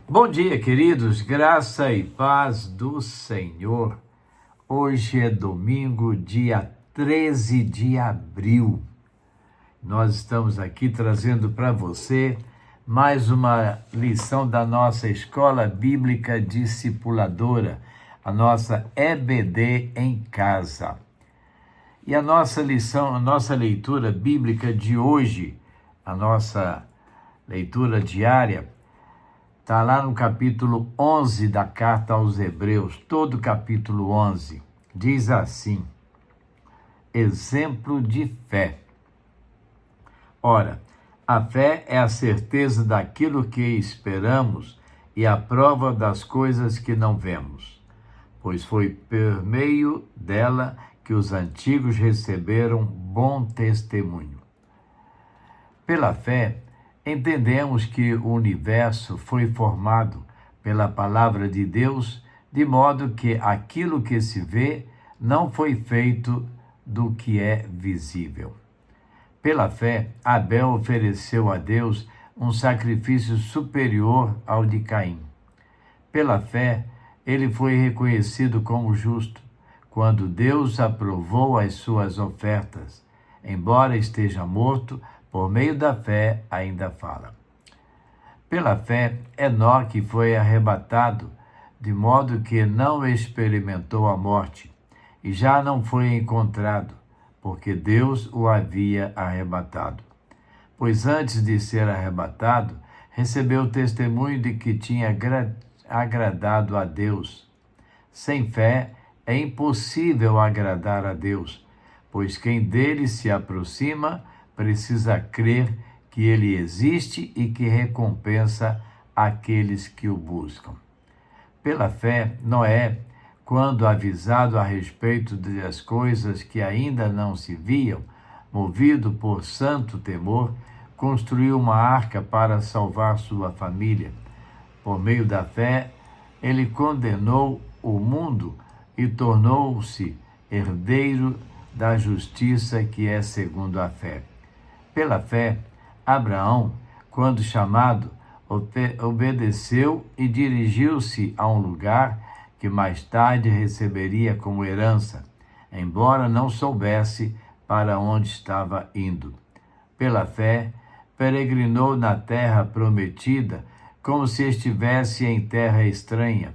Bom dia, queridos, graça e paz do Senhor. Hoje é domingo, dia 13 de abril. Nós estamos aqui trazendo para você mais uma lição da nossa Escola Bíblica Discipuladora, a nossa EBD em Casa. E a nossa lição, a nossa leitura bíblica de hoje, a nossa leitura diária, está lá no capítulo 11 da carta aos Hebreus, todo o capítulo 11. Diz assim: exemplo de fé. Ora, a fé é a certeza daquilo que esperamos e a prova das coisas que não vemos, pois foi por meio dela que os antigos receberam bom testemunho. Pela fé, entendemos que o universo foi formado pela palavra de Deus, de modo que aquilo que se vê não foi feito do que é visível. Pela fé, Abel ofereceu a Deus um sacrifício superior ao de Caim. Pela fé, ele foi reconhecido como justo, quando Deus aprovou as suas ofertas. Embora esteja morto, por meio da fé ainda fala. Pela fé, Enoque foi arrebatado, de modo que não experimentou a morte, e já não foi encontrado, porque Deus o havia arrebatado. Pois antes de ser arrebatado, recebeu o testemunho de que tinha agradado a Deus. Sem fé, é impossível agradar a Deus, pois quem dele se aproxima precisa crer que ele existe e que recompensa aqueles que o buscam. Pela fé, Noé, quando avisado a respeito das coisas que ainda não se viam, movido por santo temor, construiu uma arca para salvar sua família. Por meio da fé, ele condenou o mundo e tornou-se herdeiro da justiça que é segundo a fé. Pela fé, Abraão, quando chamado, obedeceu e dirigiu-se a um lugar que mais tarde receberia como herança, embora não soubesse para onde estava indo. Pela fé, peregrinou na terra prometida, como se estivesse em terra estranha.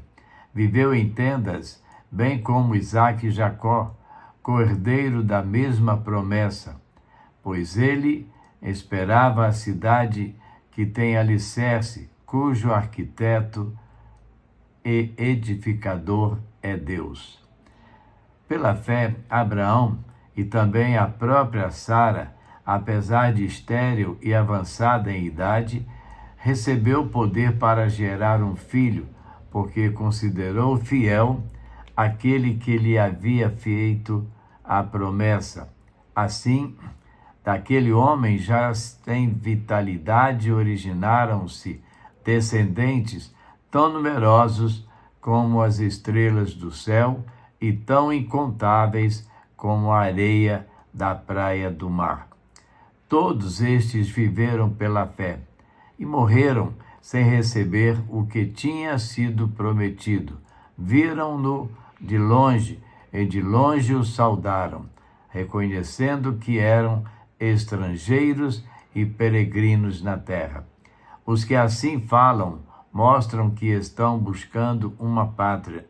Viveu em tendas, bem como Isaque e Jacó, co-herdeiro da mesma promessa, pois ele esperava a cidade que tem alicerce, cujo arquiteto e edificador é Deus. Pela fé, Abraão e também a própria Sara, apesar de estéril e avançada em idade, recebeu poder para gerar um filho, porque considerou fiel aquele que lhe havia feito a promessa. Assim, daquele homem já tem vitalidade, originaram-se descendentes tão numerosos como as estrelas do céu e tão incontáveis como a areia da praia do mar. Todos estes viveram pela fé e morreram sem receber o que tinha sido prometido. Viram-no de longe e de longe o saudaram, reconhecendo que eram estrangeiros e peregrinos na terra. Os que assim falam mostram que estão buscando uma pátria.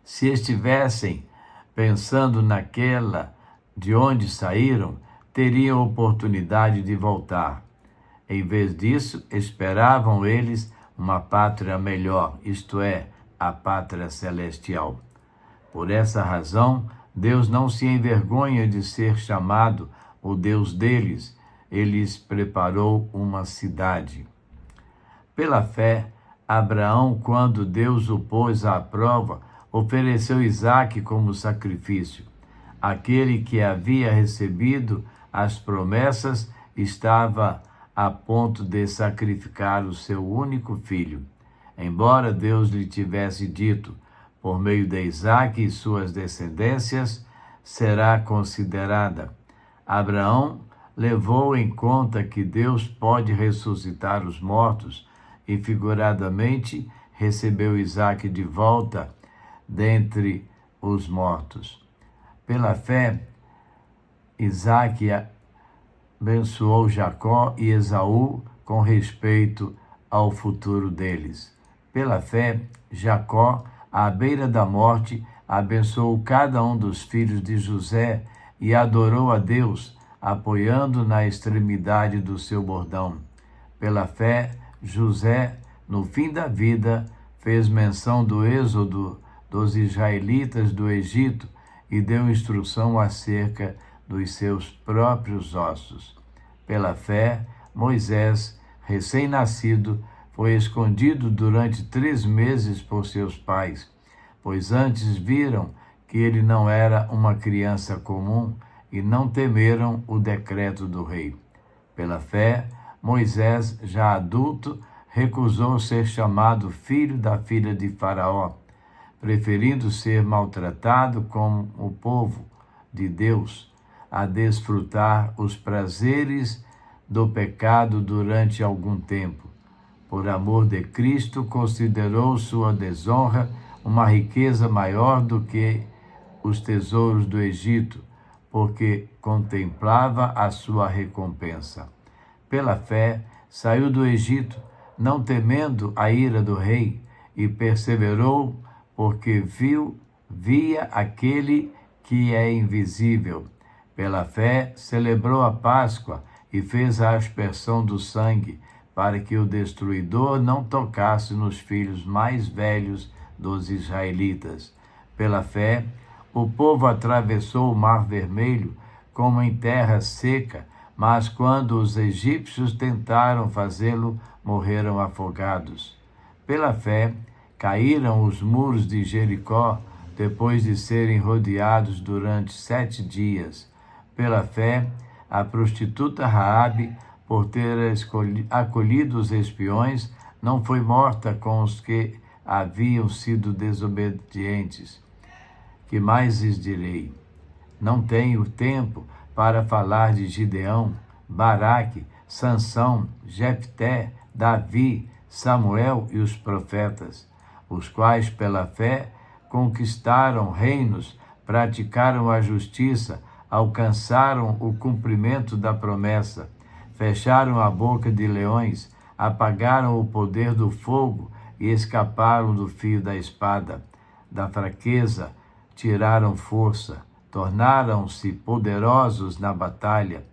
Se estivessem pensando naquela de onde saíram, teriam oportunidade de voltar. Em vez disso, esperavam eles uma pátria melhor, isto é, a pátria celestial. Por essa razão, Deus não se envergonha de ser chamado o Deus deles. Ele lhes preparou uma cidade. Pela fé, Abraão, quando Deus o pôs à prova, ofereceu Isaque como sacrifício. Aquele que havia recebido as promessas estava a ponto de sacrificar o seu único filho. Embora Deus lhe tivesse dito, por meio de Isaque e suas descendências, será considerada. Abraão levou em conta que Deus pode ressuscitar os mortos e figuradamente recebeu Isaque de volta dentre os mortos. Pela fé, Isaque abençoou Jacó e Esaú com respeito ao futuro deles. Pela fé, Jacó, à beira da morte, abençoou cada um dos filhos de José e adorou a Deus, apoiando na extremidade do seu bordão. Pela fé, José, no fim da vida, fez menção do êxodo dos israelitas do Egito e deu instrução acerca dos seus próprios ossos. Pela fé, Moisés, recém-nascido, foi escondido durante 3 meses por seus pais, pois antes viram que ele não era uma criança comum e não temeram o decreto do rei. Pela fé, Moisés, já adulto, recusou ser chamado filho da filha de Faraó, preferindo ser maltratado como o povo de Deus, a desfrutar os prazeres do pecado durante algum tempo. Por amor de Cristo, considerou sua desonra uma riqueza maior do que os tesouros do Egito, porque contemplava a sua recompensa. Pela fé, saiu do Egito, não temendo a ira do rei, e perseverou, porque via aquele que é invisível. Pela fé, celebrou a Páscoa e fez a aspersão do sangue, para que o destruidor não tocasse nos filhos mais velhos dos israelitas. Pela fé, o povo atravessou o Mar Vermelho como em terra seca, mas quando os egípcios tentaram fazê-lo, morreram afogados. Pela fé, caíram os muros de Jericó depois de serem rodeados durante 7 dias. Pela fé, a prostituta Raabe, por ter acolhido os espiões, não foi morta com os que haviam sido desobedientes. Que mais lhes direi? Não tenho tempo para falar de Gideão, Baraque, Sansão, Jefté, Davi, Samuel e os profetas, os quais, pela fé, conquistaram reinos, praticaram a justiça, alcançaram o cumprimento da promessa, fecharam a boca de leões, apagaram o poder do fogo e escaparam do fio da espada. Da fraqueza tiraram força, tornaram-se poderosos na batalha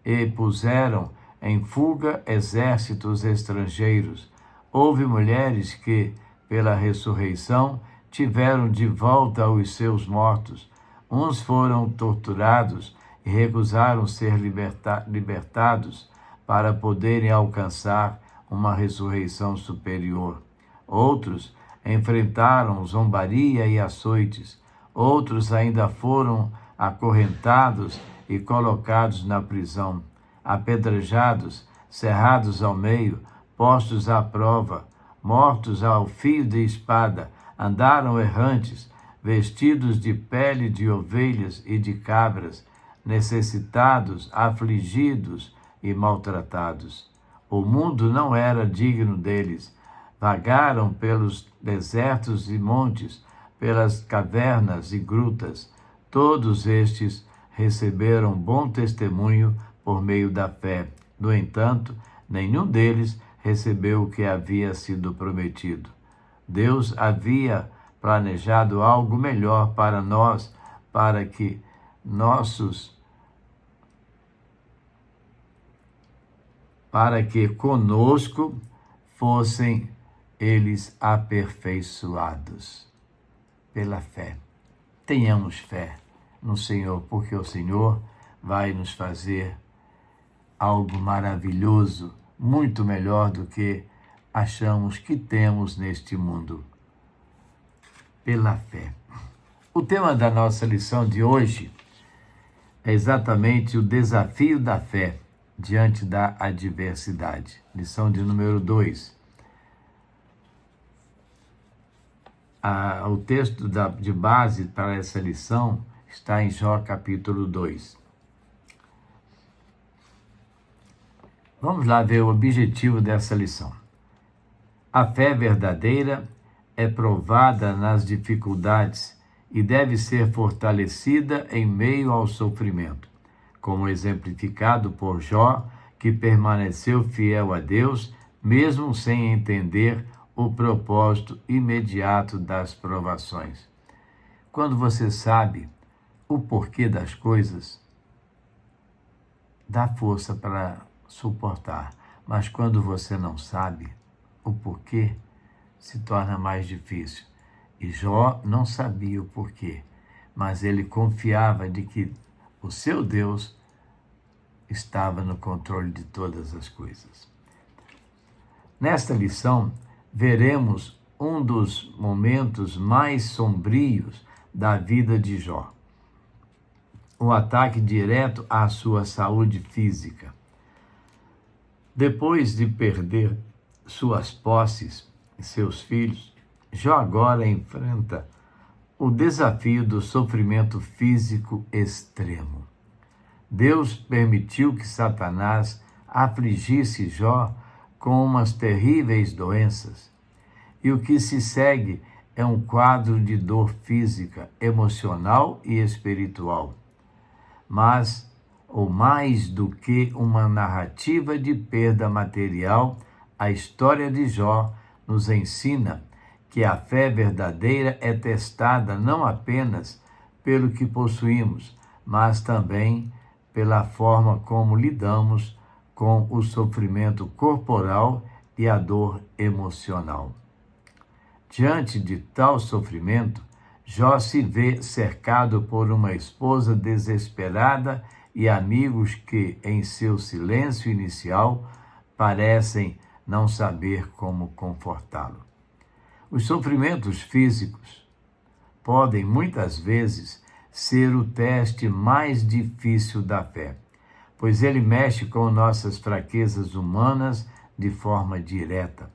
e puseram em fuga exércitos estrangeiros. Houve mulheres que, pela ressurreição, tiveram de volta os seus mortos. Uns foram torturados e recusaram ser libertados para poderem alcançar uma ressurreição superior. Outros enfrentaram zombaria e açoites. Outros ainda foram acorrentados e colocados na prisão, apedrejados, cerrados ao meio, postos à prova, mortos ao fio de espada, andaram errantes, vestidos de pele de ovelhas e de cabras, necessitados, afligidos e maltratados. O mundo não era digno deles. Vagaram pelos desertos e montes, pelas cavernas e grutas. Todos estes receberam bom testemunho por meio da fé. No entanto, nenhum deles recebeu o que havia sido prometido. Deus havia planejado algo melhor para nós, para que conosco fossem eles aperfeiçoados pela fé. Tenhamos fé no Senhor, porque o Senhor vai nos fazer algo maravilhoso, muito melhor do que achamos que temos neste mundo. Pela fé. O tema da nossa lição de hoje é exatamente o desafio da fé diante da adversidade. Lição de número 2. O texto de base para essa lição está em Jó capítulo 2. Vamos lá ver o objetivo dessa lição. A fé verdadeira é provada nas dificuldades e deve ser fortalecida em meio ao sofrimento, como exemplificado por Jó, que permaneceu fiel a Deus, mesmo sem entender o propósito imediato das provações. Quando você sabe o porquê das coisas, dá força para suportar. Mas quando você não sabe o porquê, se torna mais difícil. E Jó não sabia o porquê, mas ele confiava de que o seu Deus estava no controle de todas as coisas. Nesta lição, veremos um dos momentos mais sombrios da vida de Jó. Um ataque direto à sua saúde física. Depois de perder suas posses e seus filhos, Jó agora enfrenta o desafio do sofrimento físico extremo. Deus permitiu que Satanás afligisse Jó com umas terríveis doenças, e o que se segue é um quadro de dor física, emocional e espiritual. Mas, ou mais do que uma narrativa de perda material, a história de Jó nos ensina que a fé verdadeira é testada não apenas pelo que possuímos, mas também pela forma como lidamos com o sofrimento corporal e a dor emocional. Diante de tal sofrimento, Jó se vê cercado por uma esposa desesperada e amigos que, em seu silêncio inicial, parecem não saber como confortá-lo. Os sofrimentos físicos podem, muitas vezes, ser o teste mais difícil da fé, pois ele mexe com nossas fraquezas humanas de forma direta.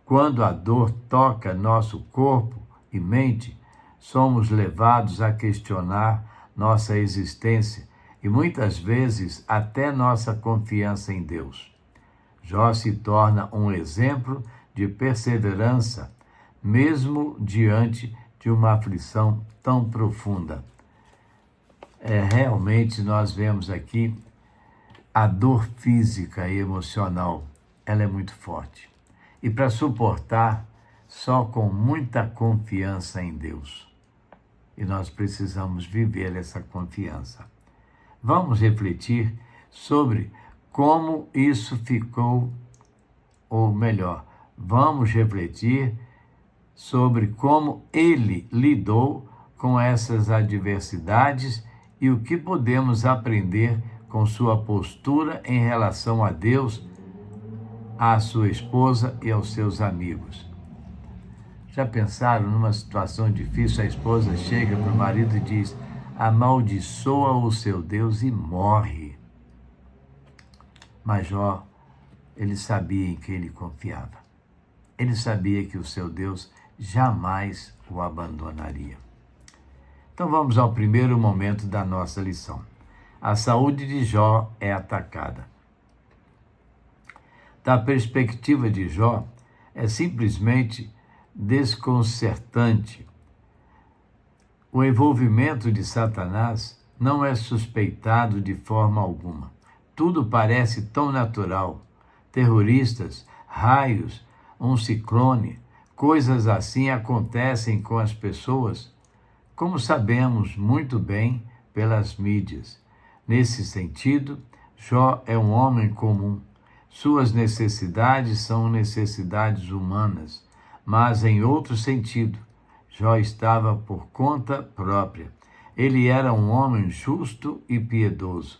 Quando a dor toca nosso corpo e mente, somos levados a questionar nossa existência e muitas vezes até nossa confiança em Deus. Jó se torna um exemplo de perseverança, mesmo diante de uma aflição tão profunda. Realmente nós vemos aqui a dor física e emocional, ela é muito forte. E para suportar, só com muita confiança em Deus. E nós precisamos viver essa confiança. Vamos refletir sobre como isso ficou, ou melhor, vamos refletir sobre como ele lidou com essas adversidades e o que podemos aprender com sua postura em relação a Deus, à sua esposa e aos seus amigos. Já pensaram numa situação difícil, a esposa chega para o marido e diz: amaldiçoa o seu Deus e morre. Mas Jó, ele sabia em quem ele confiava. Ele sabia que o seu Deus jamais o abandonaria. Então vamos ao primeiro momento da nossa lição. A saúde de Jó é atacada. Da perspectiva de Jó, é simplesmente desconcertante. O envolvimento de Satanás não é suspeitado de forma alguma. Tudo parece tão natural. Terroristas, raios, um ciclone, coisas assim acontecem com as pessoas, como sabemos muito bem pelas mídias. Nesse sentido, Jó é um homem comum. Suas necessidades são necessidades humanas, mas em outro sentido, Jó estava por conta própria. Ele era um homem justo e piedoso,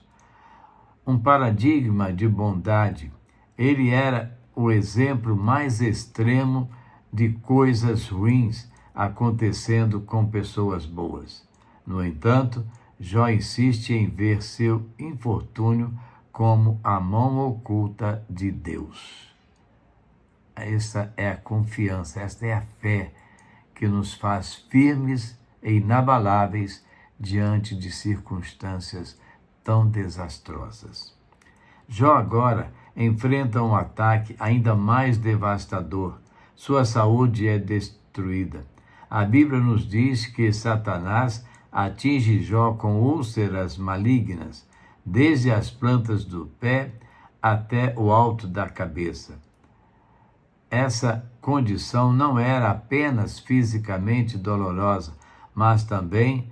um paradigma de bondade. Ele era o exemplo mais extremo de coisas ruins acontecendo com pessoas boas. No entanto, Jó insiste em ver seu infortúnio como a mão oculta de Deus. Essa é a confiança, esta é a fé que nos faz firmes e inabaláveis diante de circunstâncias tão desastrosas. Jó agora enfrenta um ataque ainda mais devastador, sua saúde é destruída. A Bíblia nos diz que Satanás atinge Jó com úlceras malignas, desde as plantas do pé até o alto da cabeça. Essa condição não era apenas fisicamente dolorosa, mas também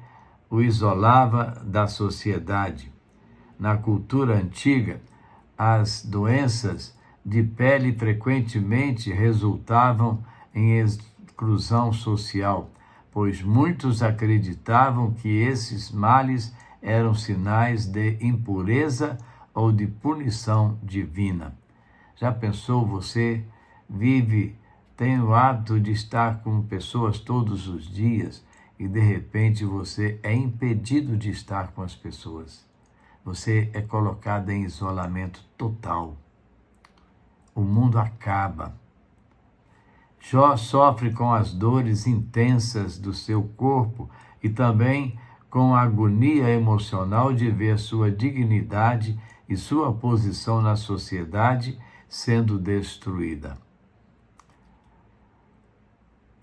o isolava da sociedade. Na cultura antiga, as doenças de pele frequentemente resultavam em exclusão social, pois muitos acreditavam que esses males eram sinais de impureza ou de punição divina. Já pensou, você tem o hábito de estar com pessoas todos os dias e de repente você é impedido de estar com as pessoas. Você é colocado em isolamento total. O mundo acaba. Jó sofre com as dores intensas do seu corpo e também com a agonia emocional de ver sua dignidade e sua posição na sociedade sendo destruída.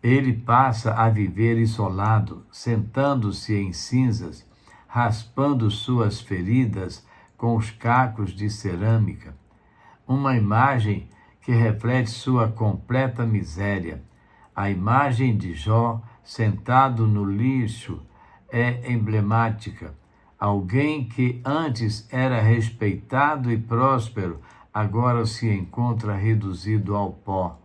Ele passa a viver isolado, sentando-se em cinzas, raspando suas feridas com os cacos de cerâmica. Uma imagem que reflete sua completa miséria. A imagem de Jó sentado no lixo é emblemática. Alguém que antes era respeitado e próspero, agora se encontra reduzido ao pó,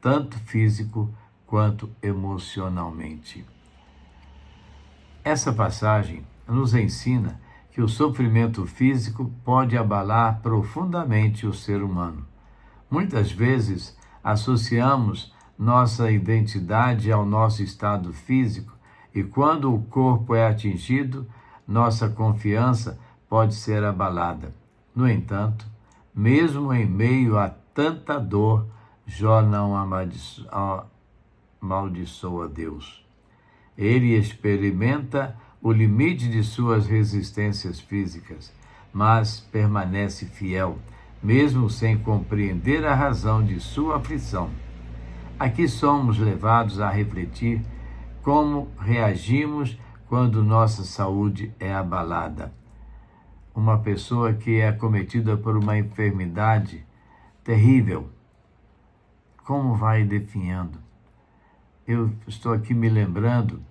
tanto físico quanto emocionalmente. Essa passagem nos ensina que o sofrimento físico pode abalar profundamente o ser humano. Muitas vezes associamos nossa identidade ao nosso estado físico e quando o corpo é atingido, nossa confiança pode ser abalada. No entanto, mesmo em meio a tanta dor, Jó não amaldiçoa Deus. Ele experimenta o limite de suas resistências físicas, mas permanece fiel, mesmo sem compreender a razão de sua aflição. Aqui somos levados a refletir como reagimos quando nossa saúde é abalada. Uma pessoa que é acometida por uma enfermidade terrível, como vai definhando? Eu estou aqui me lembrando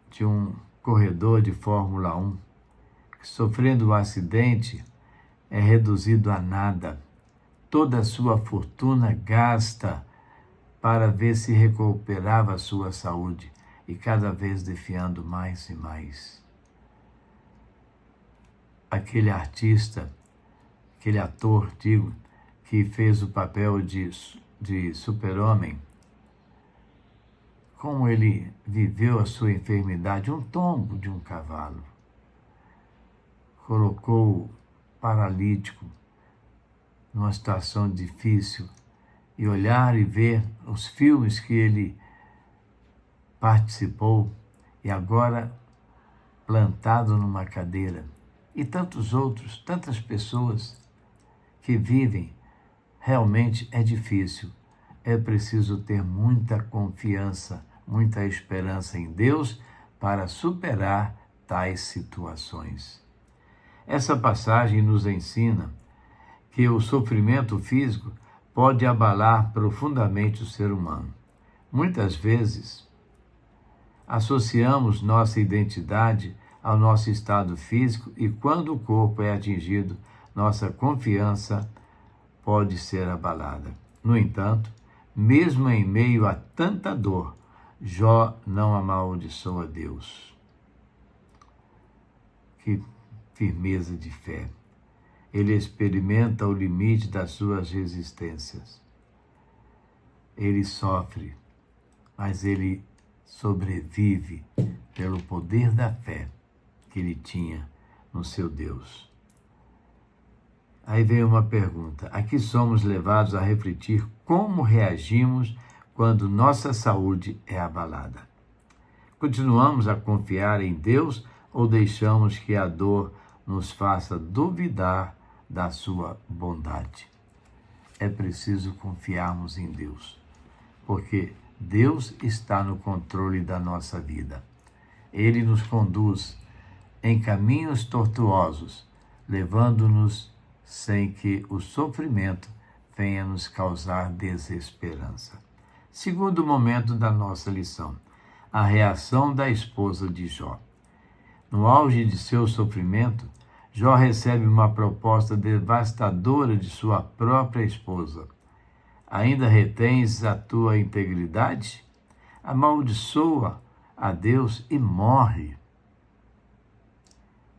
de um corredor de Fórmula 1 que, sofrendo um acidente, é reduzido a nada. Toda a sua fortuna gasta para ver se recuperava a sua saúde e cada vez defiando mais e mais. Aquele artista, aquele ator, que fez o papel de super-homem, como ele viveu a sua enfermidade, um tombo de um cavalo. Colocou paralítico numa situação difícil e olhar e ver os filmes que ele participou e agora plantado numa cadeira. E tantos outros, tantas pessoas que vivem, realmente é difícil. É preciso ter muita confiança, muita esperança em Deus para superar tais situações. Essa passagem nos ensina que o sofrimento físico pode abalar profundamente o ser humano. Muitas vezes, associamos nossa identidade ao nosso estado físico e quando o corpo é atingido, nossa confiança pode ser abalada. No entanto, mesmo em meio a tanta dor, Jó não amaldiçoa Deus. Que firmeza de fé! Ele experimenta o limite das suas resistências. Ele sofre, mas ele sobrevive pelo poder da fé que ele tinha no seu Deus. Aí vem uma pergunta. Aqui somos levados a refletir como reagimos quando nossa saúde é abalada. Continuamos a confiar em Deus ou deixamos que a dor nos faça duvidar da sua bondade? é preciso confiarmos em Deus, porque Deus está no controle da nossa vida. Ele nos conduz em caminhos tortuosos, levando-nos sem que o sofrimento venha nos causar desesperança. Segundo momento da nossa lição, a reação da esposa de Jó. No auge de seu sofrimento, Jó recebe uma proposta devastadora de sua própria esposa. Ainda retens a tua integridade? Amaldiçoa a Deus e morre.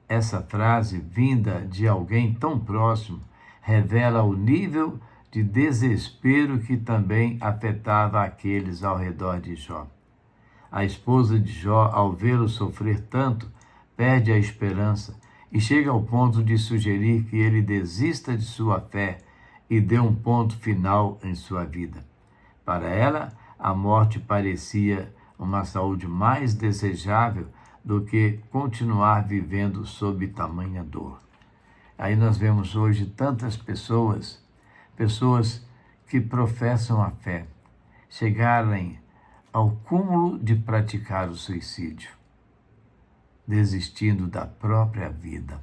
Essa frase, vinda de alguém tão próximo, revela o nível de desespero que também afetava aqueles ao redor de Jó. A esposa de Jó, ao vê-lo sofrer tanto, perde a esperança e chega ao ponto de sugerir que ele desista de sua fé e dê um ponto final em sua vida. Para ela, a morte parecia uma saúde mais desejável do que continuar vivendo sob tamanha dor. Aí nós vemos hoje tantas pessoas que professam a fé, chegarem ao cúmulo de praticar o suicídio, desistindo da própria vida.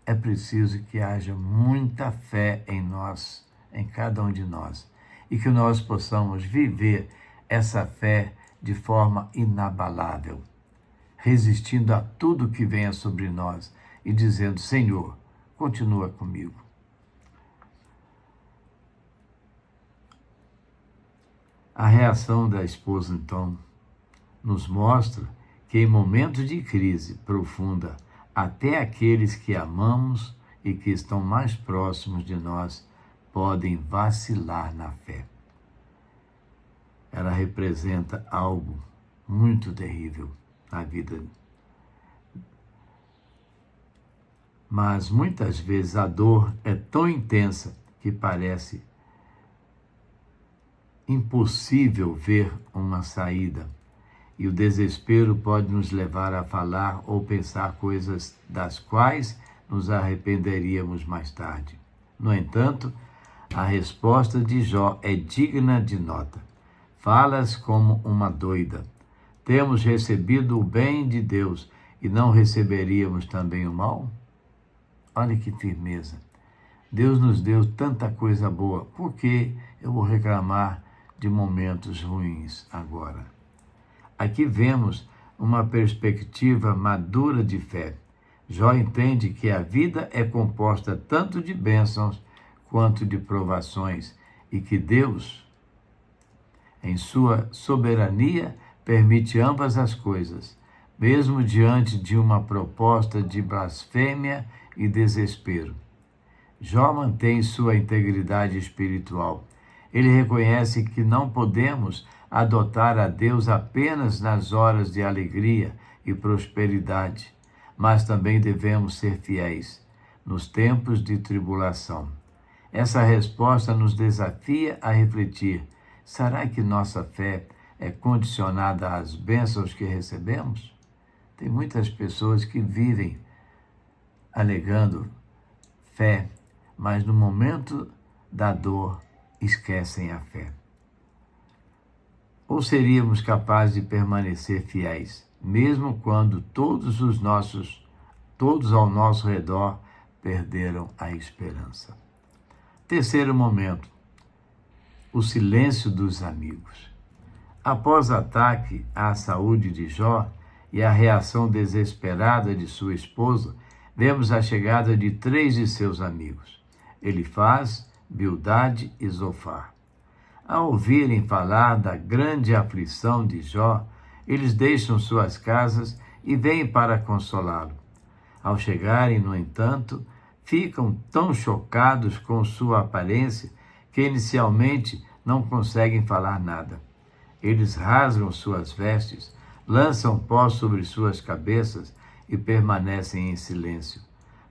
É preciso que haja muita fé em nós, em cada um de nós, e que nós possamos viver essa fé de forma inabalável, resistindo a tudo que venha sobre nós e dizendo: Senhor, continua comigo. A reação da esposa, então, nos mostra que em momentos de crise profunda, até aqueles que amamos e que estão mais próximos de nós podem vacilar na fé. Ela representa algo muito terrível na vida. Mas muitas vezes a dor é tão intensa que parece impossível ver uma saída. E o desespero pode nos levar a falar ou pensar coisas das quais nos arrependeríamos mais tarde. No entanto, a resposta de Jó é digna de nota. Falas como uma doida. Temos recebido o bem de Deus e não receberíamos também o mal? Olha que firmeza. Deus nos deu tanta coisa boa. Por que eu vou reclamar de momentos ruins agora? Aqui vemos uma perspectiva madura de fé. Jó entende que a vida é composta tanto de bênçãos quanto de provações e que Deus, em sua soberania, permite ambas as coisas, mesmo diante de uma proposta de blasfêmia e desespero. Jó mantém sua integridade espiritual. Ele reconhece que não podemos adotar a Deus apenas nas horas de alegria e prosperidade, mas também devemos ser fiéis nos tempos de tribulação. Essa resposta nos desafia a refletir: será que nossa fé é condicionada às bênçãos que recebemos? Tem muitas pessoas que vivem alegando fé, mas no momento da dor esquecem a fé. Ou seríamos capazes de permanecer fiéis, mesmo quando todos ao nosso redor perderam a esperança? Terceiro momento, o silêncio dos amigos. Após ataque à saúde de Jó e a reação desesperada de sua esposa, vemos a chegada de 3 de seus amigos, Elifaz, Bildade e Zofar. Ao ouvirem falar da grande aflição de Jó, eles deixam suas casas e vêm para consolá-lo. Ao chegarem, no entanto, ficam tão chocados com sua aparência que inicialmente não conseguem falar nada. Eles rasgam suas vestes, lançam pó sobre suas cabeças e permanecem em silêncio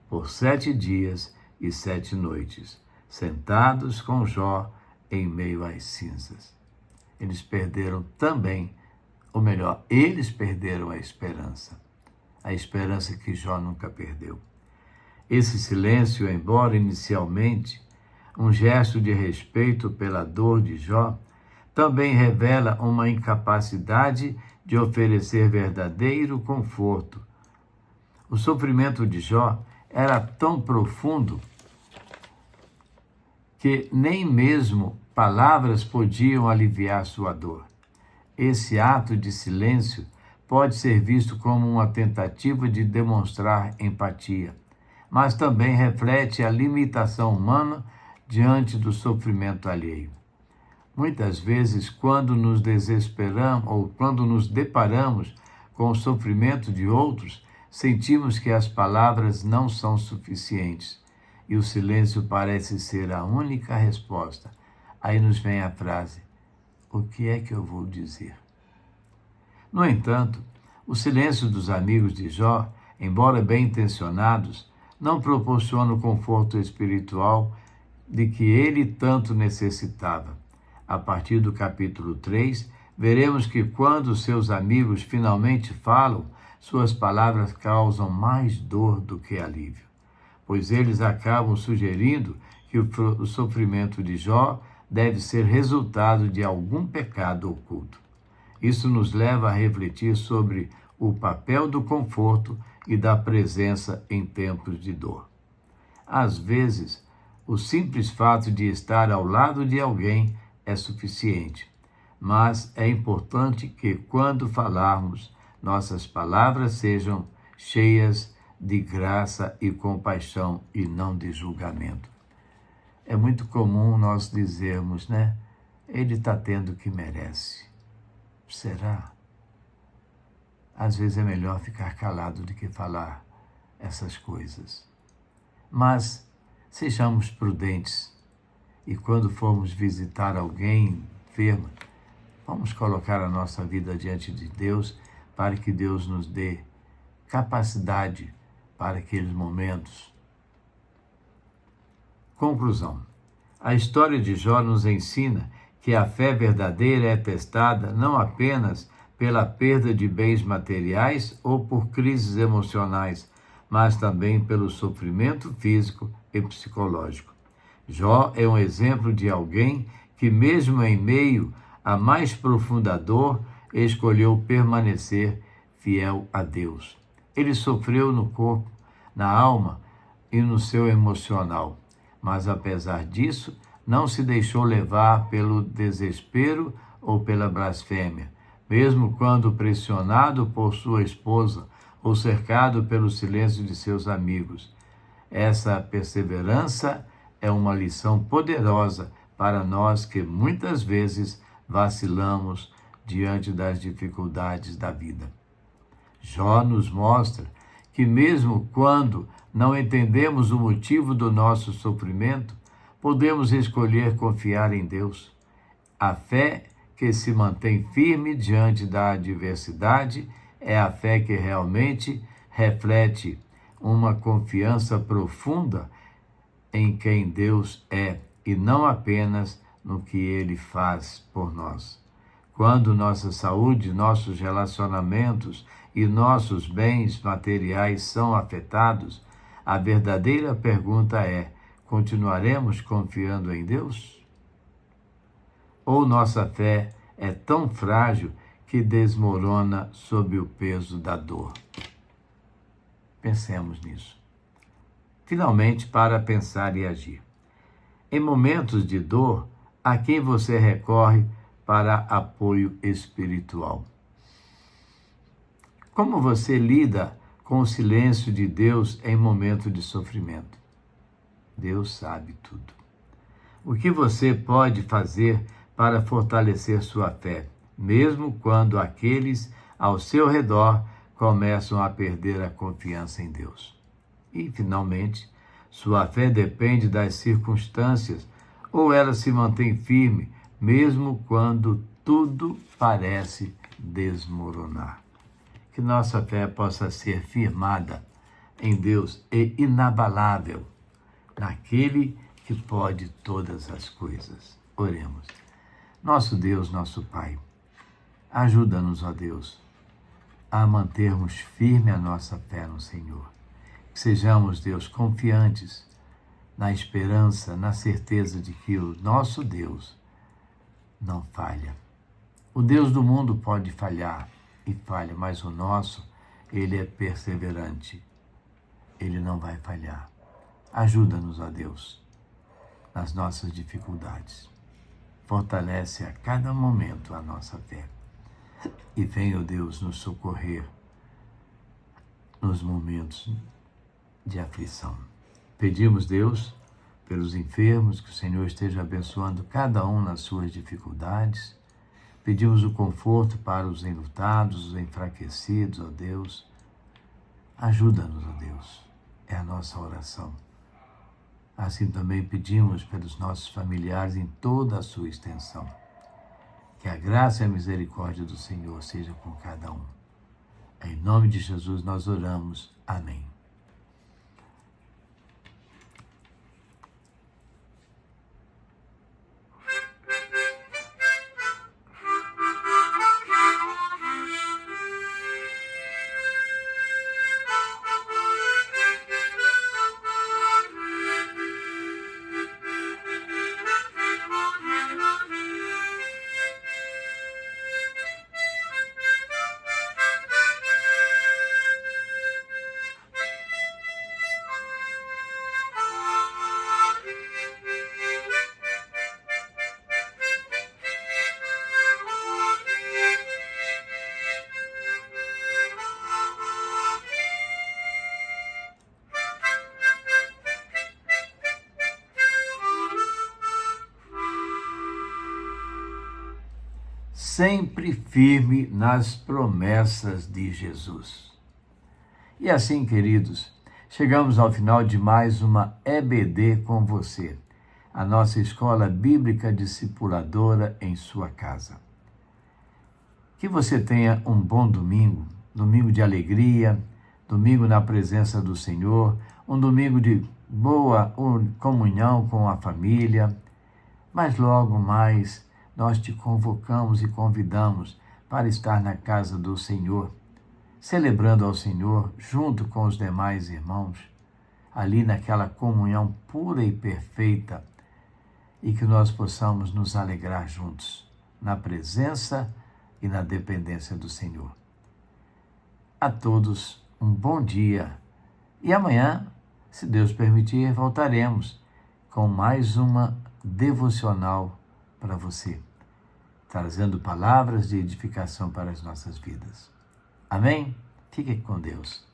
por 7 dias e 7 noites, sentados com Jó em meio às cinzas. Eles perderam também, ou melhor, eles perderam a esperança que Jó nunca perdeu. Esse silêncio, embora inicialmente um gesto de respeito pela dor de Jó, também revela uma incapacidade de oferecer verdadeiro conforto. O sofrimento de Jó era tão profundo que nem mesmo palavras podiam aliviar sua dor. Esse ato de silêncio pode ser visto como uma tentativa de demonstrar empatia, mas também reflete a limitação humana diante do sofrimento alheio. Muitas vezes, quando nos desesperamos ou quando nos deparamos com o sofrimento de outros, sentimos que as palavras não são suficientes e o silêncio parece ser a única resposta. Aí nos vem a frase: o que é que eu vou dizer? No entanto, o silêncio dos amigos de Jó, embora bem intencionados, não proporciona o conforto espiritual de que ele tanto necessitava. A partir do capítulo 3, veremos que quando seus amigos finalmente falam, suas palavras causam mais dor do que alívio, pois eles acabam sugerindo que o sofrimento de Jó deve ser resultado de algum pecado oculto. Isso nos leva a refletir sobre o papel do conforto e da presença em tempos de dor. Às vezes, o simples fato de estar ao lado de alguém é suficiente, mas é importante que, quando falarmos, nossas palavras sejam cheias de graça e compaixão e não de julgamento. É muito comum nós dizermos, né? Ele está tendo o que merece. Será? Às vezes é melhor ficar calado do que falar essas coisas. Mas sejamos prudentes e quando formos visitar alguém enfermo, vamos colocar a nossa vida diante de Deus para que Deus nos dê capacidade para aqueles momentos. Conclusão. A história de Jó nos ensina que a fé verdadeira é testada não apenas pela perda de bens materiais ou por crises emocionais, mas também pelo sofrimento físico e psicológico. Jó é um exemplo de alguém que, mesmo em meio à mais profunda dor, escolheu permanecer fiel a Deus. Ele sofreu no corpo, na alma e no seu emocional, mas apesar disso, não se deixou levar pelo desespero ou pela blasfêmia, mesmo quando pressionado por sua esposa ou cercado pelo silêncio de seus amigos. Essa perseverança é uma lição poderosa para nós que muitas vezes vacilamos diante das dificuldades da vida. Jó nos mostra que mesmo quando não entendemos o motivo do nosso sofrimento, podemos escolher confiar em Deus. A fé que se mantém firme diante da adversidade é a fé que realmente reflete uma confiança profunda em quem Deus é e não apenas no que Ele faz por nós. Quando nossa saúde, nossos relacionamentos e nossos bens materiais são afetados, a verdadeira pergunta é: continuaremos confiando em Deus? Ou nossa fé é tão frágil que desmorona sob o peso da dor? Pensemos nisso. Finalmente, para pensar e agir. Em momentos de dor, a quem você recorre para apoio espiritual? Como você lida com o silêncio de Deus em momento de sofrimento? Deus sabe tudo. O que você pode fazer para fortalecer sua fé, mesmo quando aqueles ao seu redor começam a perder a confiança em Deus? E, finalmente, sua fé depende das circunstâncias ou ela se mantém firme, mesmo quando tudo parece desmoronar? Que nossa fé possa ser firmada em Deus e inabalável naquele que pode todas as coisas. Oremos. Nosso Deus, nosso Pai, ajuda-nos, ó Deus, a mantermos firme a nossa fé no Senhor. Que sejamos, Deus, confiantes na esperança, na certeza de que o nosso Deus não falha. O Deus do mundo pode falhar e falha, mas o nosso, ele é perseverante. Ele não vai falhar. Ajuda-nos, ó Deus, nas nossas dificuldades. Fortalece a cada momento a nossa fé. E venha, ó Deus, nos socorrer nos momentos de aflição. Pedimos, Deus, pelos enfermos, que o Senhor esteja abençoando cada um nas suas dificuldades. Pedimos o conforto para os enlutados, os enfraquecidos, ó Deus. Ajuda-nos, ó Deus. É a nossa oração. Assim também pedimos pelos nossos familiares em toda a sua extensão. Que a graça e a misericórdia do Senhor seja com cada um. Em nome de Jesus nós oramos. Amém. Sempre firme nas promessas de Jesus. E assim, queridos, chegamos ao final de mais uma EBD com você, a nossa escola bíblica discipuladora em sua casa. Que você tenha um bom domingo, domingo de alegria, domingo na presença do Senhor, um domingo de boa comunhão com a família, mas logo mais nós te convocamos e convidamos para estar na casa do Senhor, celebrando ao Senhor junto com os demais irmãos, ali naquela comunhão pura e perfeita, e que nós possamos nos alegrar juntos, na presença e na dependência do Senhor. A todos um bom dia e amanhã, se Deus permitir, voltaremos com mais uma devocional para você, trazendo palavras de edificação para as nossas vidas. Amém? Fique com Deus.